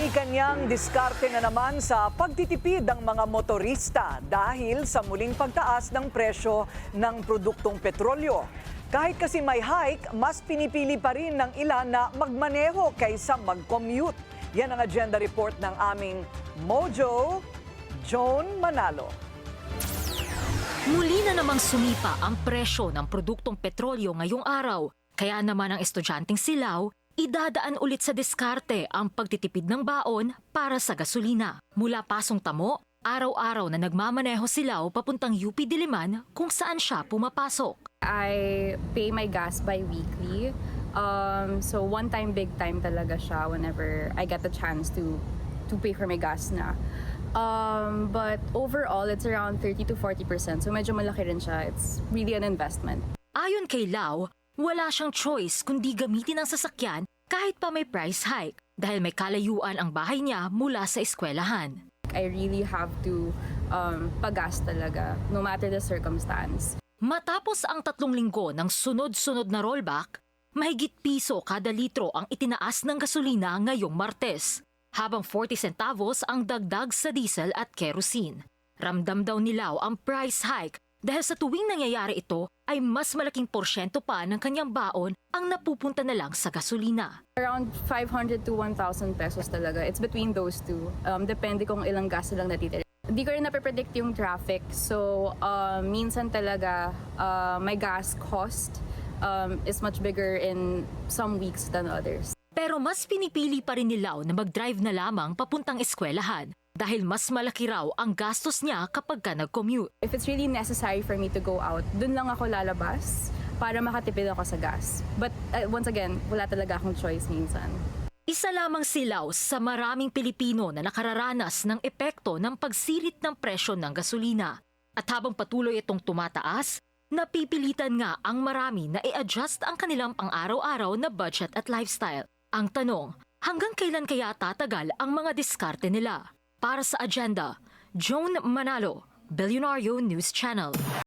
Kani-kanyang diskarte na naman sa pagtitipid ang mga motorista dahil sa muling pagtaas ng presyo ng produktong petrolyo. Kahit kasi may hike, mas pinipili pa rin ng ilan na magmaneho kaysa mag-commute. Yan ang agenda report ng aming Mojo, Joan Manalo. Muli na namang sumipa ang presyo ng produktong petrolyo ngayong araw. Kaya naman ang estudyanteng Silao, idadaan ulit sa diskarte ang pagtitipid ng baon para sa gasolina. Mula Pasong Tamo, araw-araw na nagmamaneho Silao papuntang UP Diliman kung saan siya pumapasok. I pay my gas bi-weekly. So one time, big time talaga siya whenever I get the chance to pay for my gas na. But overall, it's around 30 to 40%. So medyo malaki rin siya. It's really an investment. Ayon kay Lau, wala siyang choice kundi gamitin ang sasakyan kahit pa may price hike dahil may kalayuan ang bahay niya mula sa eskwelahan. I really have to pagas talaga, no matter the circumstance. Matapos ang 3 linggo ng sunod-sunod na rollback, mahigit piso kada litro ang itinaas ng gasolina ngayong Martes, habang 40 centavos ang dagdag sa diesel at kerosene. Ramdam daw ni Lau ang price hike dahil sa tuwing nangyayari ito ay mas malaking porsyento pa ng kanyang baon ang napupunta na lang sa gasolina. Around 500 to 1,000 pesos talaga. It's between those two. Depende kung ilang gas na lang natitira. Hindi ko rin nape-predict yung traffic. So, minsan talaga my gas cost is much bigger in some weeks than others. Pero mas pinipili pa rin ni Lau na mag-drive na lamang papuntang eskwelahan dahil mas malaki raw ang gastos niya kapag ka nag-commute. If it's really necessary for me to go out, dun lang ako lalabas para makatipid ako sa gas. But once again, wala talaga akong choice minsan. Isa lamang si Lau sa maraming Pilipino na nakararanas ng epekto ng pagsirit ng presyo ng gasolina. At habang patuloy itong tumataas, napipilitan nga ang marami na i-adjust ang kanilang pang-araw-araw na budget at lifestyle. Ang tanong, hanggang kailan kaya tatagal ang mga diskarte nila? Para sa agenda, Joan Manalo, Billionario News Channel.